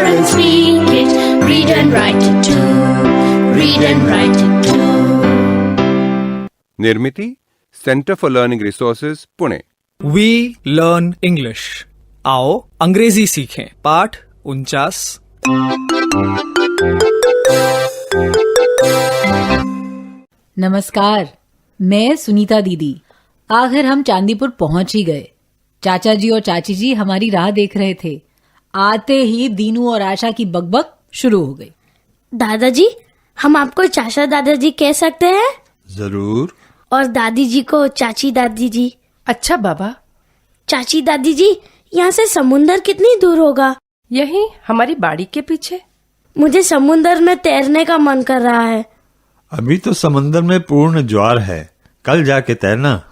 and speak it. Read and write it too. Read and write it too. Nirmiti centre for learning resources Pune. We learn English. आओ अंग्रेजी सीखें। पाठ 49। नमस्कार, मैं सुनीता दीदी। आखिर हम चांदीपुर पहुंच ही गए। चाचा जी और चाची जी हमारी राह देख रहे थे। आते ही दीनू और आशा की बकबक शुरू हो गई। दादाजी, हम आपको चाचा दादाजी कह सकते हैं? जरूर। और दादी जी को चाची दादी जी। अच्छा बाबा। चाची दादी जी, यहाँ से समुंदर कितनी दूर होगा? यही हमारी बाड़ी के पीछे। मुझे समुंदर में तैरने का मन कर रहा है। अभी तो समंदर में पूर्ण ज्वार है, कल जाके तैरना।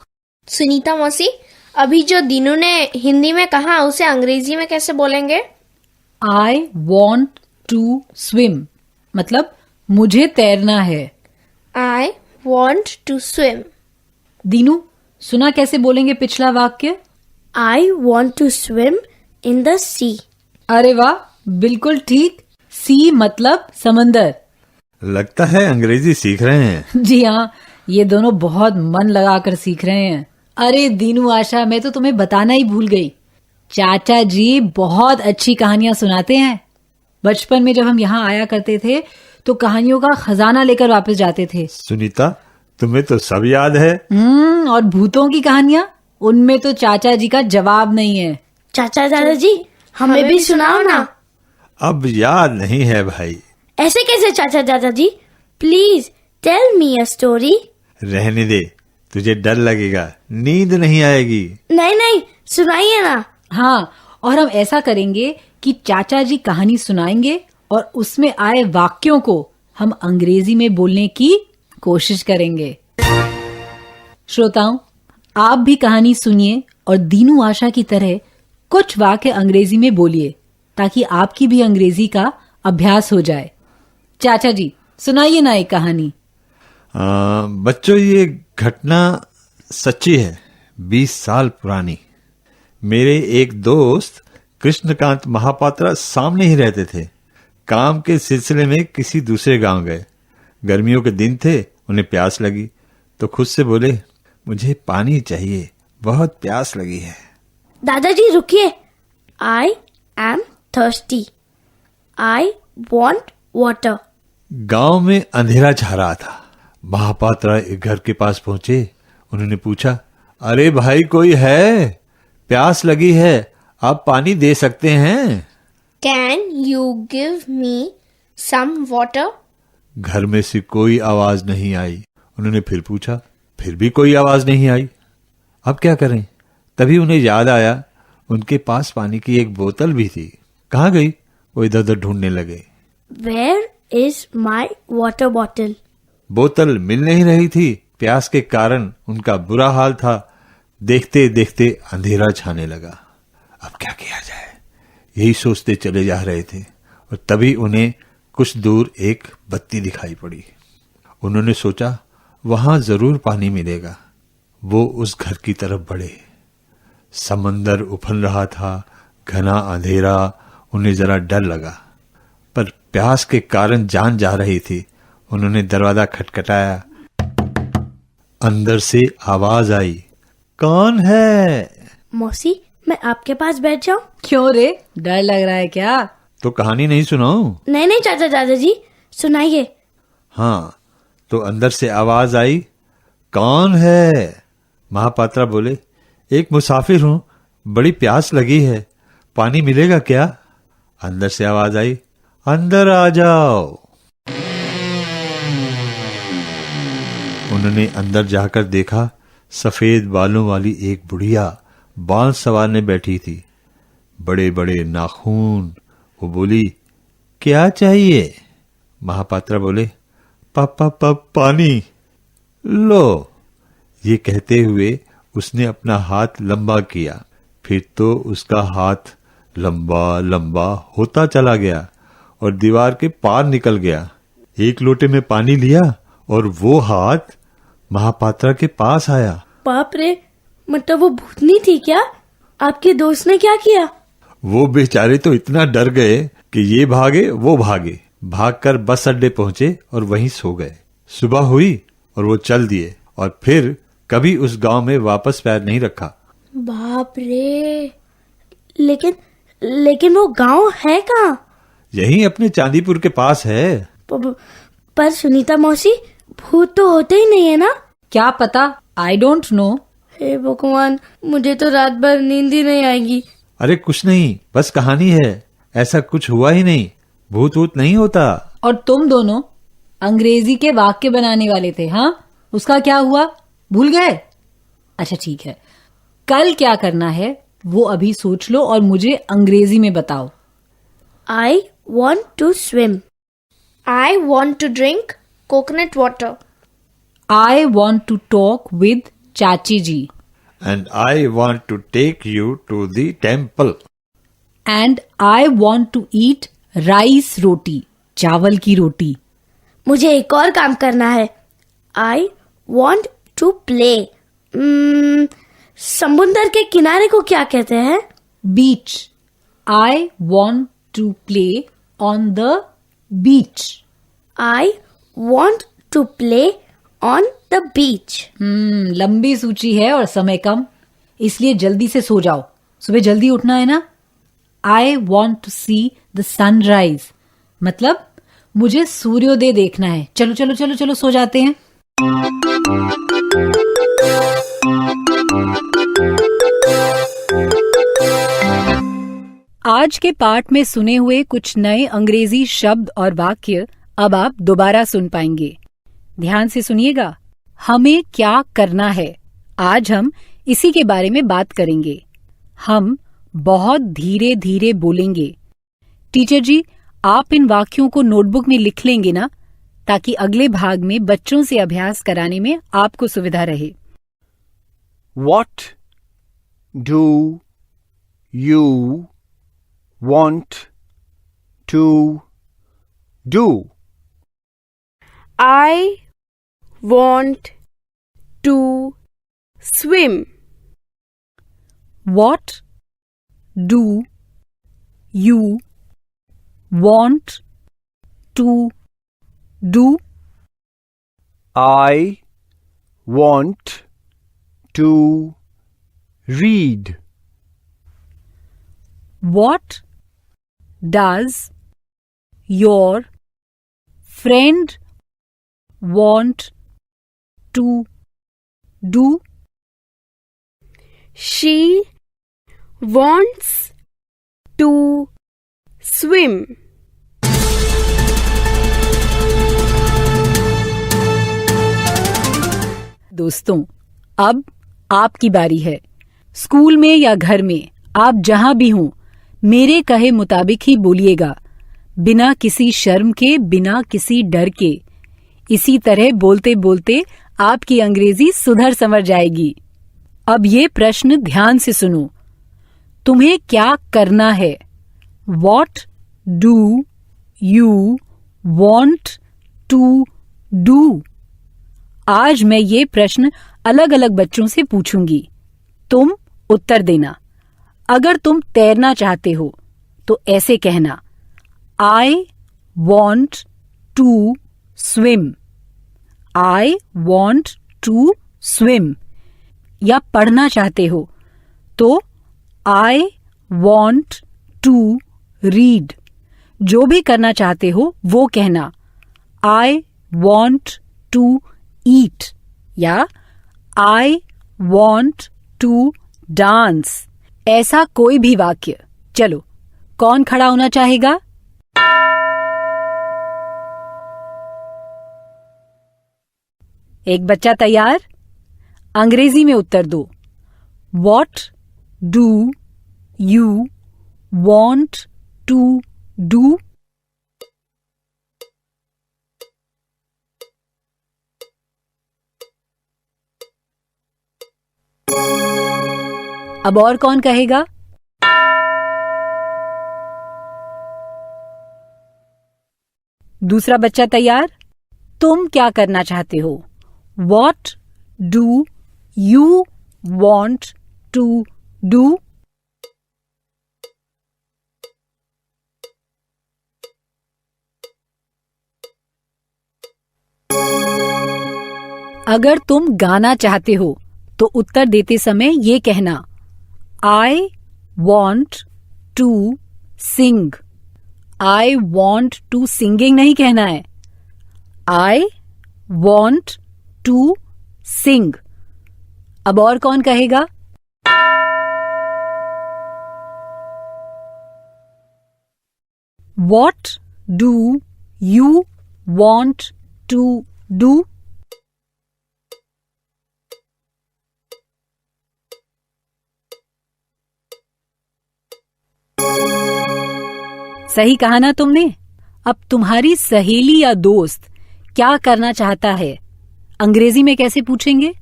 सुनीता मौसी, अभी जो दीनू ने हिंदी में कहा उसे अंग्रेजी में कैसे बोलेंगे? I want to swim मतलब मुझे तैरना है। I want to swim. Dinu, सुना कैसे बोलेंगे पिछला वाक्य? I want to swim in the sea. अरे वाह, बिल्कुल ठीक। सी मतलब समंदर। लगता है अंग्रेजी सीख रहे हैं। जी हाँ, ये दोनों बहुत मन लगाकर सीख रहे हैं। अरे दीनू, आशा, मैं तो तुम्हें बताना ही भूल गई। चाचा जी बहुत अच्छी कहानियां सुनाते हैं। बचपन में जब हम यहाँ आया करते थे तो कहानियों का खजाना लेकर वापस जाते थे। सुनीता, तुम्हें तो सब याद है। और भूतों की कहानियां, उनमें तो चाचा जी का जवाब नहीं है। चाचा दादाजी, हमें भी सुनाओ ना। अब याद नहीं है भाई। ऐसे कैसे चाचा दादाजी? Please tell me a story. रहने दे, तुझे डर लगेगा, नींद नहीं आएगी। नहीं नहीं, सुनाइए ना। हाँ, और हम ऐसा करेंगे कि चाचा जी कहानी सुनाएंगे और उसमें आए वाक्यों को हम अंग्रेजी में बोलने की कोशिश करेंगे। श्रोताओं, आप भी कहानी सुनिए और दीनू आशा की तरह कुछ वाक्य अंग्रेजी में बोलिए ताकि आपकी भी अंग्रेजी का अभ्यास हो जाए। चाचा जी, सुनाइए ना एक कहानी। बच्चों, ये घटना सच्ची है, 20 साल पुरानी। मेरे एक दोस्त कृष्णकांत महापात्रा सामने ही रहते थे। काम के सिलसिले में किसी दूसरे गांव गए। गर्मियों के दिन थे, उन्हें प्यास लगी तो खुद से बोले, मुझे पानी चाहिए, बहुत प्यास लगी है। दादाजी रुकिए। I am thirsty. I want water. गांव में अंधेरा छा रहा था। महापात्रा एक घर के पास पहुंचे। उन्होंने पूछा, अरे भाई, कोई है? प्यास लगी है, आप पानी दे सकते हैं? Can you give me some water? घर में से कोई आवाज नहीं आई। उन्होंने फिर पूछा, फिर भी कोई आवाज नहीं आई। अब क्या करें? तभी उन्हें याद आया, उनके पास पानी की एक बोतल भी थी। कहाँ गई? वो इधर उधर ढूंढने लगे। Where is my water bottle? बोतल मिल नहीं रही थी। प्यास के कारण उनका बुरा हाल था। देखते देखते अंधेरा छाने लगा। अब क्या किया जाए, यही सोचते चले जा रहे थे और तभी उन्हें कुछ दूर एक बत्ती दिखाई पड़ी। उन्होंने सोचा, वहां जरूर पानी मिलेगा। वो उस घर की तरफ बढ़े। समंदर उफल रहा था, घना अंधेरा। उन्हें जरा डर लगा, पर प्यास के कारण जान जा रही थी। उन्होंने दरवाजा खटखटाया। अंदर से आवाज आई, कौन है? मौसी, मैं आपके पास बैठ जाऊं? क्यों रे, डर लग रहा है क्या? तो कहानी नहीं सुनाऊं? नहीं नहीं चाचा दादाजी, सुनाइए। हाँ, तो अंदर से आवाज आई, कौन है? महापात्रा बोले, एक मुसाफिर हूं, बड़ी प्यास लगी है, पानी मिलेगा क्या? अंदर से आवाज आई, अंदर आ जाओ। उन्होंने अंदर जाकर देखा, सफेद बालों वाली एक बुढ़िया बाल संवारने बैठी थी, बड़े बड़े नाखून। वो बोली, क्या चाहिए? महापात्रा बोले, पानी। लो। ये कहते हुए उसने अपना हाथ लंबा किया। फिर तो उसका हाथ लंबा लंबा होता चला गया और दीवार के पार निकल गया। एक लोटे में पानी लिया और वो हाथ महापात्रा के पास आया। बाप रे, मतलब वो भूतनी थी क्या? आपके दोस्त ने क्या किया? वो बेचारे तो इतना डर गए कि ये भागे वो भागे, भागकर बस अड्डे पहुंचे और वहीं सो गए। सुबह हुई और वो चल दिए और फिर कभी उस गांव में वापस पैर नहीं रखा। बाप रे, लेकिन वो गांव है कहाँ? यहीं अपने चांदीपुर के पास है। पर सुनीता मौसी, भूत तो होते ही नहीं है ना? क्या पता, आई डोंट नो। हे भगवान, मुझे तो रात भर नींद ही नहीं आएगी। अरे कुछ नहीं, बस कहानी है, ऐसा कुछ हुआ ही नहीं, भूत वूत नहीं होता। और तुम दोनों अंग्रेजी के वाक्य बनाने वाले थे, हाँ? उसका क्या हुआ, भूल गए? अच्छा ठीक है, कल क्या करना है वो अभी सोच लो और मुझे अंग्रेजी में बताओ। I want to swim. I want to drink coconut water. I want to talk with चाची जी. And I want to take you to the temple. And I want to eat rice रोटी, चावल की रोटी. मुझे एक और काम करना है. I want to play. समुंदर के किनारे को क्या कहते हैं? Beach. I want to play on the beach. I want to play on the beach. लंबी सूची है और समय कम, इसलिए जल्दी से सो जाओ, सुबह जल्दी उठना है ना। I want to see the sunrise, मतलब मुझे सूर्योदय देखना है। चलो चलो चलो चलो सो जाते हैं। आज के पाठ में सुने हुए कुछ नए अंग्रेजी शब्द और वाक्य अब आप दोबारा सुन पाएंगे। ध्यान से सुनिएगा। हमें क्या करना है, आज हम इसी के बारे में बात करेंगे। हम बहुत धीरे धीरे बोलेंगे। टीचर जी, आप इन वाक्यों को नोटबुक में लिख लेंगे ना, ताकि अगले भाग में बच्चों से अभ्यास कराने में आपको सुविधा रहे। What do you want to do? I want to swim. What do you want to do? I want to read. What does your friend want to do? She wants to swim. दोस्तों, अब आपकी बारी है। School में या घर में, आप जहां भी हों, मेरे कहे मुताबिक ही बोलिएगा, बिना किसी शर्म के, बिना किसी डर के। इसी तरह बोलते बोलते आपकी अंग्रेजी सुधर संवर जाएगी। अब ये प्रश्न ध्यान से सुनो। तुम्हें क्या करना है? What do you want to do? आज मैं ये प्रश्न अलग अलग बच्चों से पूछूंगी, तुम उत्तर देना। अगर तुम तैरना चाहते हो तो ऐसे कहना, I want to swim. I want to swim. या पढ़ना चाहते हो तो I want to read. जो भी करना चाहते हो वो कहना, I want to eat या I want to dance. ऐसा कोई भी वाक्य। चलो, कौन खड़ा होना चाहेगा? एक बच्चा तैयार? अंग्रेजी में उत्तर दो। What do you want to do? अब और कौन कहेगा? दूसरा बच्चा तैयार? तुम क्या करना चाहते हो? What do you want to do? अगर तुम गाना चाहते हो तो उत्तर देते समय ये कहना, I want to sing. I want to singing नहीं कहना है, आई वॉन्ट टू सिंग। अब और कौन कहेगा? What do you want to do? सही कहा ना तुमने। अब तुम्हारी सहेली या दोस्त क्या करना चाहता है, अंग्रेजी में कैसे पूछेंगे?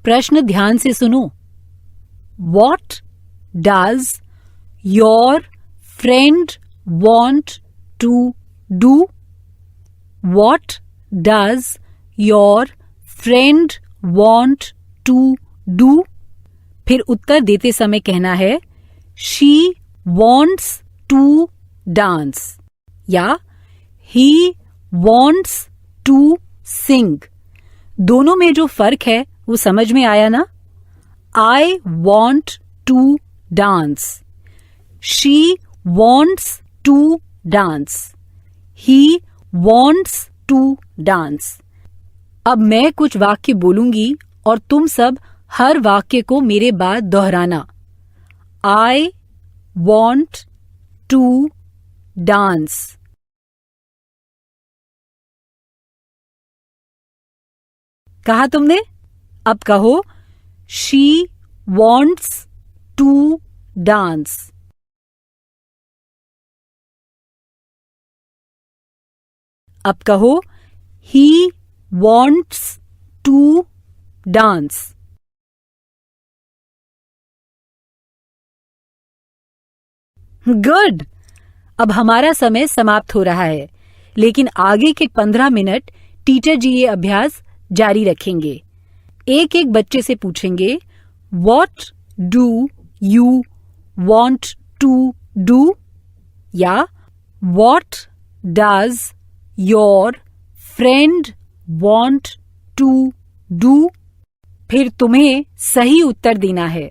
प्रश्न ध्यान से सुनो। What does your friend want to do? What does your friend want to do? फिर उत्तर देते समय कहना है, she wants to dance या he wants to sing। दोनों में जो फर्क है वो समझ में आया ना? I want to dance, she wants to dance, he wants to dance। अब मैं कुछ वाक्य बोलूंगी और तुम सब हर वाक्य को मेरे बाद दोहराना। I want to dance। कहा तुमने? अब कहो, she wants to dance। अब कहो, he wants to dance। Good. अब हमारा समय समाप्त हो रहा है, लेकिन आगे के 15 मिनट टीचर जी ये अभ्यास जारी रखेंगे। एक एक बच्चे से पूछेंगे, What do you want to do? या What does your friend want to do? फिर तुम्हें सही उत्तर देना है।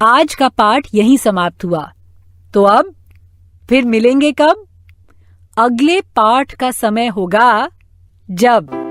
आज का पाठ यहीं समाप्त हुआ। तो अब फिर मिलेंगे कब? अगले पाठ का समय होगा जब